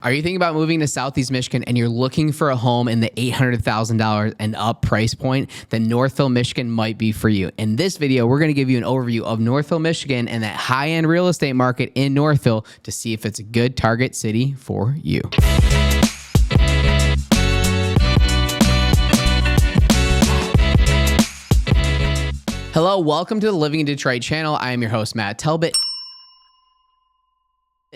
Are you thinking about moving to Southeast Michigan and you're looking for a home in the $800,000 and up price point? Then Northville, Michigan might be for you. In this video, we're going to give you an overview of Northville, Michigan and that high-end real estate market in Northville to see if it's a good target city for you. Hello, welcome to the Living in Detroit channel. I am your host, Matt Talbot.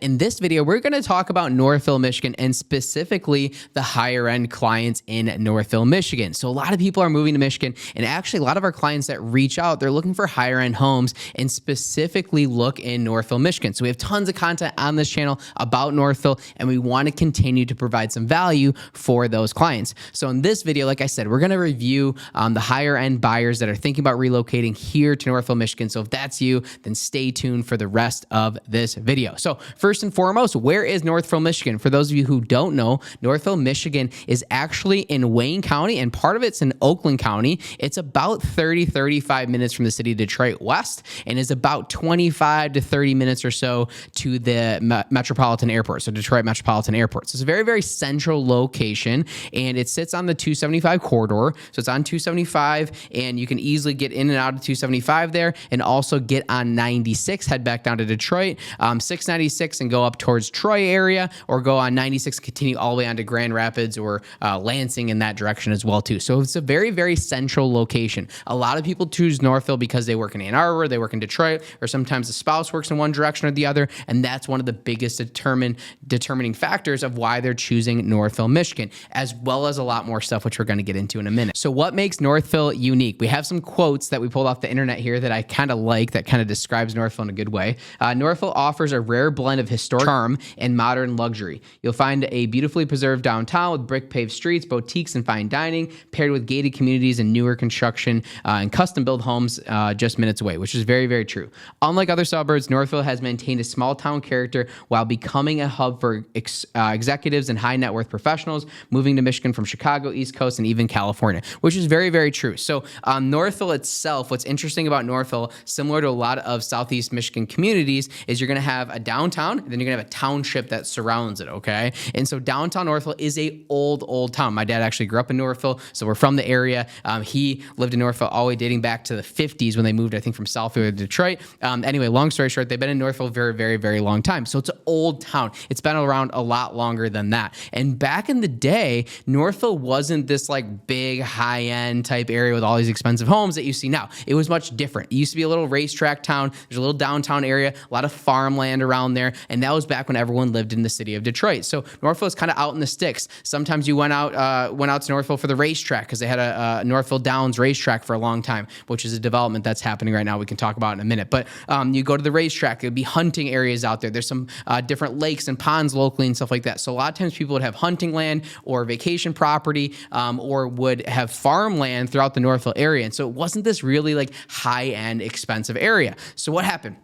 In this video, we're going to talk about Northville, Michigan, and specifically the higher end clients in Northville, Michigan. So a lot of people are moving to Michigan, and actually a lot of our clients that reach out, they're looking for higher end homes and specifically look in Northville, Michigan. So we have tons of content on this channel about Northville, and we want to continue to provide some value for those clients. So in this video, like I said, we're going to review the higher end buyers that are thinking about relocating here to Northville, Michigan. So if that's you, then stay tuned for the rest of this video. So first and foremost, where is Northville, Michigan? For those of you who don't know, Northville, Michigan is actually in Wayne County, and part of it's in Oakland County. It's about 35 minutes from the city of Detroit West, and is about 25 to 30 minutes or so to the Metropolitan Airport, so Detroit Metropolitan Airport. So it's a very, very central location, and it sits on the 275 corridor. So it's on 275, and you can easily get in and out of 275 there, and also get on 96, head back down to Detroit, 696, and go up towards Troy area, or go on 96, continue all the way on to Grand Rapids or Lansing in that direction as well too. So it's a very, very central location. A lot of people choose Northville because they work in Ann Arbor, they work in Detroit, or sometimes the spouse works in one direction or the other, and that's one of the biggest determining factors of why they're choosing Northville, Michigan, as well as a lot more stuff, which we're going to get into in a minute. So what makes Northville unique? We have some quotes that we pulled off the internet here that I kind of like, that kind of describes Northville in a good way. Northville offers a rare blend of historic charm and modern luxury. You'll find a beautifully preserved downtown with brick paved streets, boutiques, and fine dining, paired with gated communities and newer construction and custom built homes just minutes away, which is very, very true. Unlike other suburbs, Northville has maintained a small town character while becoming a hub for executives and high net worth professionals moving to Michigan from Chicago, East Coast, and even California, which is very, very true. So Northville itself, what's interesting about Northville, similar to a lot of Southeast Michigan communities, is you're going to have a downtown, and then you're going to have a township that surrounds it, okay? And so downtown Northville is a old town. My dad actually grew up in Northville, so we're from the area. He lived in Northville all the way dating back to the 50s when they moved, I think, from Southfield to Detroit. Anyway, long story short, they've been in Northville very, very, very long time. So it's an old town. It's been around a lot longer than that. And back in the day, Northville wasn't this like big high-end type area with all these expensive homes that you see now. It was much different. It used to be a little racetrack town. There's a little downtown area, a lot of farmland around there, and that was back when everyone lived in the city of Detroit. So Northville is kind of out in the sticks. Sometimes you went out to Northville for the racetrack because they had a Northville Downs racetrack for a long time, which is a development that's happening right now. We can talk about in a minute. But you go to the racetrack, there'd be hunting areas out there. There's some different lakes and ponds locally and stuff like that. So a lot of times people would have hunting land or vacation property or would have farmland throughout the Northville area. And so it wasn't this really like high-end expensive area. So what happened?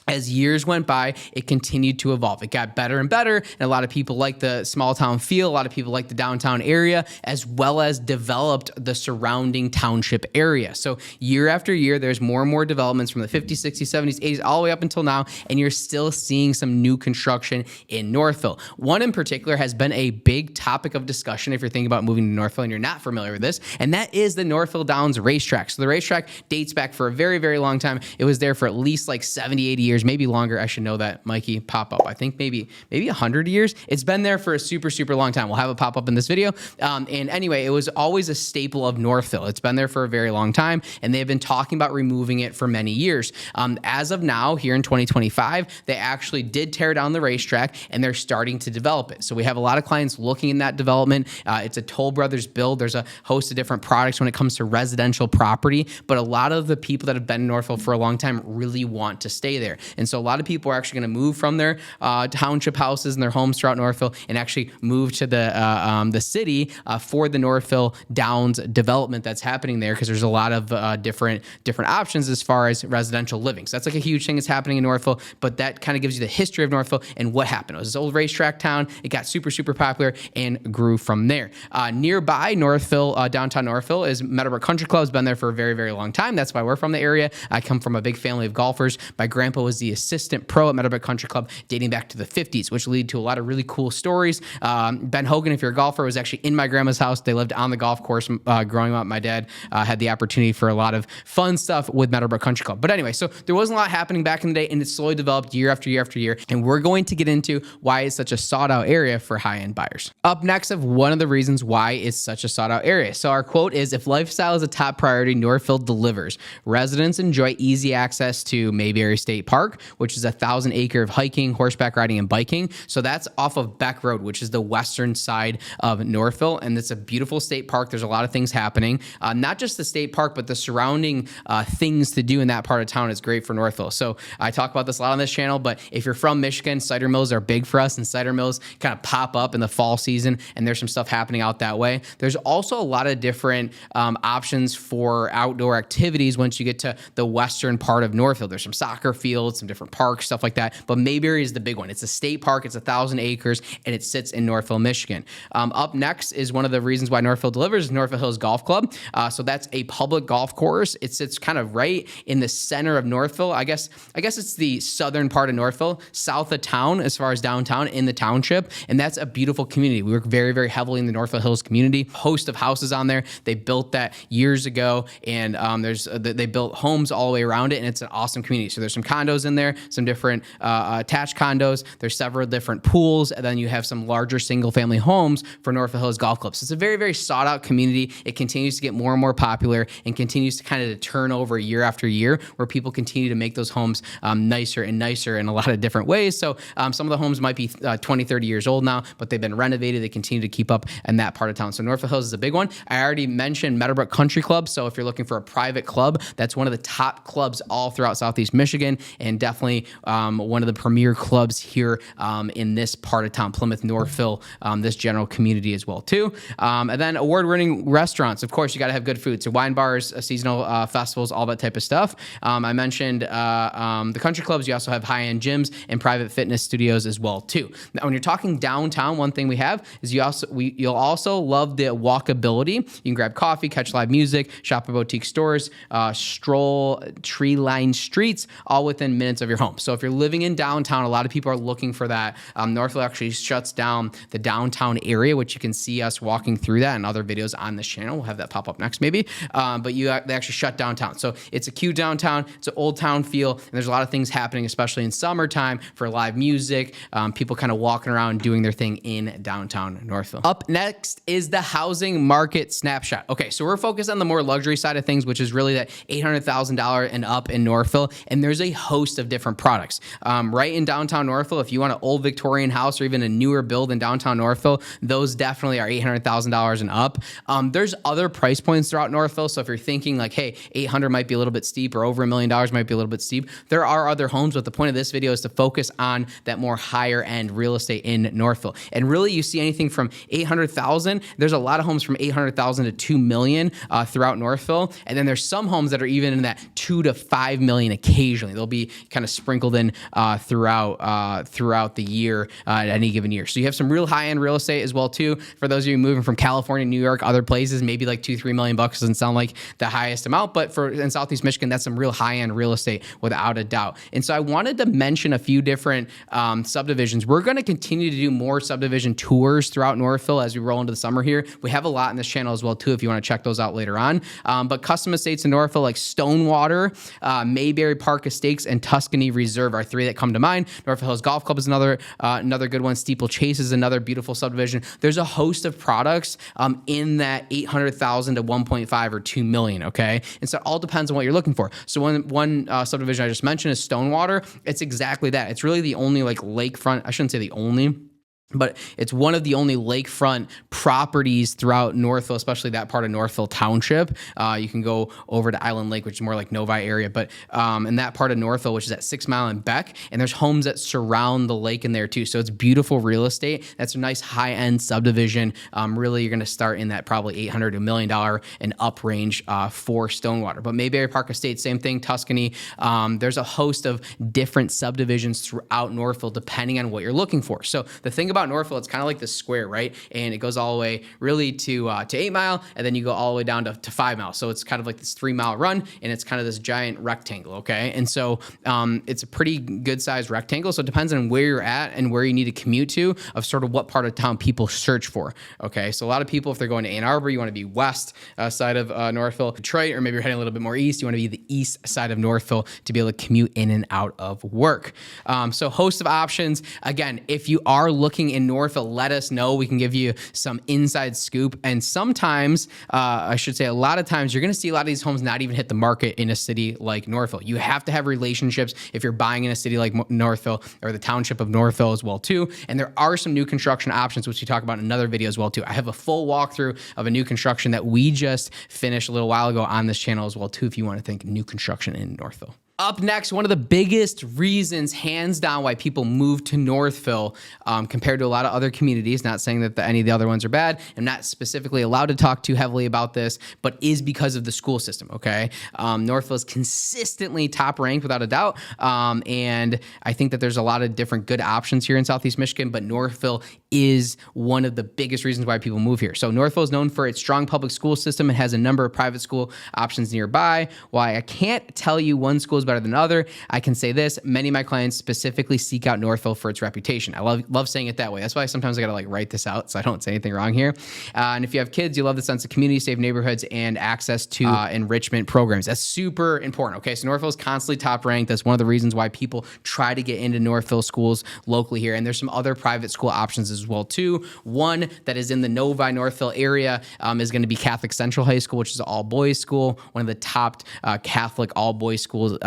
As years went by, it continued to evolve. It got better and better, and a lot of people like the small town feel. A lot of people like the downtown area, as well as developed the surrounding township area. So year after year, there's more and more developments from the 50s, 60s, 70s, 80s, all the way up until now, and you're still seeing some new construction in Northville. One in particular has been a big topic of discussion if you're thinking about moving to Northville and you're not familiar with this, and that is the Northville Downs racetrack. So the racetrack dates back for a very, very long time. It was there for at least like 70, 80 years, maybe longer. I should know that, Mikey. Pop up. I think maybe 100 years. It's been there for a super, super long time. We'll have it pop up in this video. And anyway, it was always a staple of Northville. It's been there for a very long time, and they've been talking about removing it for many years. As of now, here in 2025, they actually did tear down the racetrack, and they're starting to develop it. So we have a lot of clients looking in that development. It's a Toll Brothers build. There's a host of different products when it comes to residential property, but a lot of the people that have been in Northville for a long time really want to stay there. And so a lot of people are actually going to move from their township houses and their homes throughout Northville and actually move to the city for the Northville Downs development that's happening there, because there's a lot of different options as far as residential living. So that's like a huge thing that's happening in Northville, but that kind of gives you the history of Northville and what happened. It was this old racetrack town. It got super, super popular and grew from there. Nearby Northville, downtown Northville, is Meadowbrook Country Club. Has been there for a very, very long time. That's why we're from the area. I come from a big family of golfers. My grandpa was was the assistant pro at Meadowbrook Country Club dating back to the 50s, which lead to a lot of really cool stories. Ben Hogan, if you're a golfer, was actually in my grandma's house. They lived on the golf course growing up. My dad had the opportunity for a lot of fun stuff with Meadowbrook Country Club. But anyway, so there wasn't a lot happening back in the day, and it slowly developed year after year after year. And we're going to get into why it's such a sought out area for high-end buyers. Up next of one of the reasons why it's such a sought out area. So our quote is, if lifestyle is a top priority, Northville delivers. Residents enjoy easy access to Maybury State Park, which is a 1,000-acre of hiking, horseback riding, and biking. So that's off of Beck Road, which is the western side of Northville. And it's a beautiful state park. There's a lot of things happening. Not just the state park, but the surrounding things to do in that part of town is great for Northville. So I talk about this a lot on this channel, but if you're from Michigan, cider mills are big for us, and cider mills kind of pop up in the fall season, and there's some stuff happening out that way. There's also a lot of different options for outdoor activities once you get to the western part of Northville. There's some soccer fields, some different parks, stuff like that. But Maybury is the big one. It's a state park. It's 1,000 acres, and it sits in Northville, Michigan. Up next is one of the reasons why Northville delivers, Northville Hills Golf Club. So that's a public golf course. It sits kind of right in the center of Northville. I guess it's the southern part of Northville, south of town as far as downtown in the township. And that's a beautiful community. We work very, very heavily in the Northville Hills community. Host of houses on there. They built that years ago, and they built homes all the way around it, and it's an awesome community. So there's some condos in there, some different attached condos. There's several different pools, and then you have some larger single-family homes for Northville Hills Golf Club. So it's a very, very sought-out community. It continues to get more and more popular and continues to kind of turn over year after year, where people continue to make those homes nicer and nicer in a lot of different ways. So some of the homes might be 20, 30 years old now, but they've been renovated. They continue to keep up in that part of town. So Northville Hills is a big one. I already mentioned Meadowbrook Country Club. So if you're looking for a private club, that's one of the top clubs all throughout Southeast Michigan, and definitely one of the premier clubs here in this part of town, Plymouth, Northville, this general community as well too. And then award-winning restaurants. Of course, you got to have good food. So wine bars, seasonal festivals, all that type of stuff. I mentioned the country clubs. You also have high-end gyms and private fitness studios as well too. Now, when you're talking downtown, one thing we have is you'll also love the walkability. You can grab coffee, catch live music, shop at boutique stores, stroll tree-lined streets, all within minutes of your home. So if you're living in downtown, a lot of people are looking for that. Northville actually shuts down the downtown area, which you can see us walking through that in other videos on this channel. We'll have that pop up next maybe. But they actually shut downtown. So it's a cute downtown. It's an old town feel. And there's a lot of things happening, especially in summertime for live music, people kind of walking around doing their thing in downtown Northville. Up next is the housing market snapshot. Okay, so we're focused on the more luxury side of things, which is really that $800,000 and up in Northville. And there's a host of different products. Right in downtown Northville, if you want an old Victorian house or even a newer build in downtown Northville, those definitely are $800,000 and up. There's other price points throughout Northville. So if you're thinking like, hey, 800 might be a little bit steep, or over $1 million might be a little bit steep, there are other homes. But the point of this video is to focus on that more higher end real estate in Northville. And really, you see anything from 800,000. There's a lot of homes from 800,000 to 2 million throughout Northville. And then there's some homes that are even in that 2 to 5 million occasionally. They'll be kind of sprinkled in throughout the year at any given year. So you have some real high end real estate as well too. For those of you moving from California, New York, other places, maybe like 2-3 million bucks doesn't sound like the highest amount, but in Southeast Michigan, that's some real high end real estate without a doubt. And so I wanted to mention a few different subdivisions. We're going to continue to do more subdivision tours throughout Northville as we roll into the summer here. We have a lot in this channel as well too, if you want to check those out later on. But custom estates in Northville like Stonewater, Maybury Park Estates, and Tuscany Reserve are three that come to mind. Northville Hills Golf Club is another good one. Steeple Chase is another beautiful subdivision. There's a host of products in that 800,000 to 1.5 or 2 million. Okay, and so it all depends on what you're looking for. So one subdivision I just mentioned is Stonewater. It's exactly that. It's really the only like lakefront. I shouldn't say the only, but it's one of the only lakefront properties throughout Northville, especially that part of Northville Township. You can go over to Island Lake, which is more like Novi area, but in that part of Northville, which is at 6 Mile and Beck, and there's homes that surround the lake in there too. So it's beautiful real estate. That's a nice high-end subdivision. Really, you're going to start in that probably $800 to $1 million and up range for Stonewater. But Mayberry Park Estates, same thing, Tuscany. There's a host of different subdivisions throughout Northville depending on what you're looking for. So the thing about about Northville, it's kind of like the square, right? And it goes all the way really to 8 Mile, and then you go all the way down to 5 Mile. So it's kind of like this 3 mile run, and it's kind of this giant rectangle, okay? And so it's a pretty good sized rectangle. So it depends on where you're at and where you need to commute to of sort of what part of town people search for, okay? So a lot of people, if they're going to Ann Arbor, you want to be west side of Northville. Detroit, or maybe you're heading a little bit more east, you want to be the east side of Northville to be able to commute in and out of work. So host of options. Again, if you are looking in Northville, let us know. We can give you some inside scoop. And sometimes, I should say a lot of times, you're going to see a lot of these homes not even hit the market in a city like Northville. You have to have relationships if you're buying in a city like Northville or the township of Northville as well too. And there are some new construction options, which we talk about in another video as well too. I have a full walkthrough of a new construction that we just finished a little while ago on this channel as well too, if you want to think new construction in Northville. Up next, one of the biggest reasons, hands down, why people move to Northville compared to a lot of other communities, not saying that any of the other ones are bad, I'm not specifically allowed to talk too heavily about this, but is because of the school system, okay? Northville is consistently top ranked without a doubt, and I think that there's a lot of different good options here in Southeast Michigan, but Northville is one of the biggest reasons why people move here. So Northville is known for its strong public school system. It has a number of private school options nearby. Why I can't tell you one school is better than another, I can say this: many of my clients specifically seek out Northville for its reputation. I love saying it that way. That's why sometimes I gotta like write this out so I don't say anything wrong here. And if you have kids, you love the sense of community, safe neighborhoods, and access to enrichment programs. That's super important. Okay, so Northville is constantly top ranked. That's one of the reasons why people try to get into Northville schools locally here. And there's some other private school options as well too. One that is in the Novi Northville area is going to be Catholic Central High School, which is an all boys school, one of the top Catholic all boys schools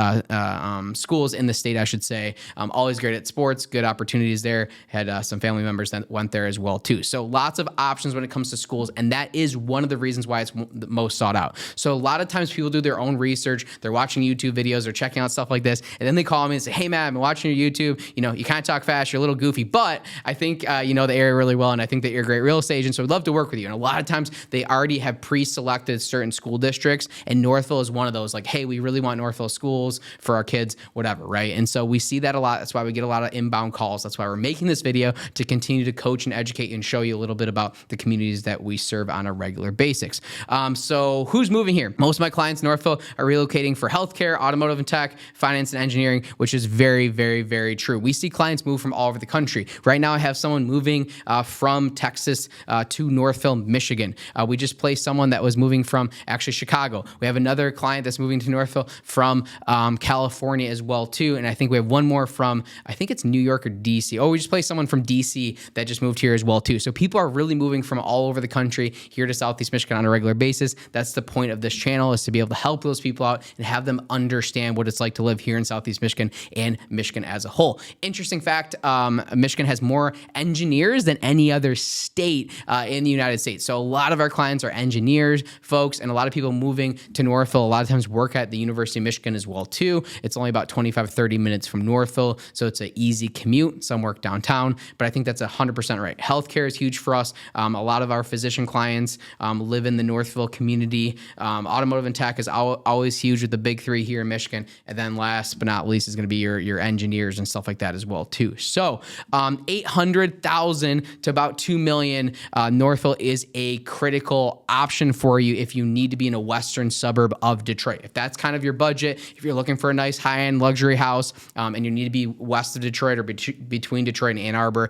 schools in the state, I should say. Always great at sports, good opportunities there. Had some family members that went there as well too. So lots of options when it comes to schools, and that is one of the reasons why it's the most sought out. So a lot of times people do their own research, they're watching YouTube videos, they're checking out stuff like this, and then they call me and say, hey Matt, I've been watching your YouTube, you kind of talk fast, you're a little goofy, but I think you know the area really well, and I think that you're a great real estate agent, so we'd love to work with you. And a lot of times they already have pre-selected certain school districts, and Northville is one of those, like, hey, we really want Northville schools for our kids, whatever, right? And so we see that a lot. That's why we get a lot of inbound calls. That's why we're making this video, to continue to coach and educate and show you a little bit about the communities that we serve on a regular basis. So who's moving here? Most of my clients in Northville are relocating for healthcare, automotive and tech, finance and engineering, which is very, very, very true. We see clients move from all over the country. Right now, I have someone moving from Texas to Northville, Michigan. We just placed someone that was moving from actually Chicago. We have another client that's moving to Northville from California as well too. And I think we have one more from, I think it's New York or DC. Oh, we just placed someone from DC that just moved here as well too. So people are really moving from all over the country here to Southeast Michigan on a regular basis. That's the point of this channel, is to be able to help those people out and have them understand what it's like to live here in Southeast Michigan and Michigan as a whole. Interesting fact, Michigan has more engineers than any other state in the United States. So a lot of our clients are engineers, folks, and a lot of people moving to Northville a lot of times work at the University of Michigan as well too. It's only about 25, 30 minutes from Northville, so it's an easy commute. Some work downtown, but I think that's 100% right. Healthcare is huge for us. A lot of our physician clients live in the Northville community. Automotive and tech is always huge with the big three here in Michigan. And then last but not least is going to be your engineers and stuff like that as well too. So 800,000 to about 2 million, Northville is a critical option for you if you need to be in a western suburb of Detroit. If that's kind of your budget, if you're looking for a nice high-end luxury house and you need to be west of Detroit or between Detroit and Ann Arbor,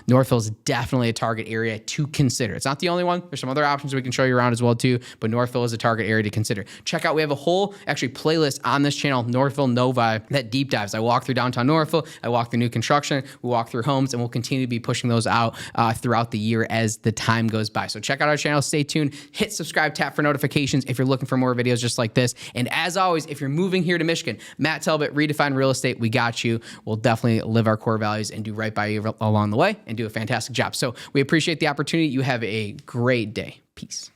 Northville is definitely a target area to consider. It's not the only one. There's some other options we can show you around as well too, but Northville is a target area to consider. Check out, we have a whole playlist on this channel, Northville Novi, that deep dives. I walk through downtown Northville, I walk through new construction, we walk through homes, and we'll continue to be pushing those out throughout the year as the time goes by. So check out our channel, stay tuned, hit subscribe, tap for notifications if you're looking for more videos just like this. And as always, if you're moving here to Michigan, Matt Talbot, Redefine Real Estate, we got you. We'll definitely live our core values and do right by you along the way and do a fantastic job. So we appreciate the opportunity. You have a great day. Peace.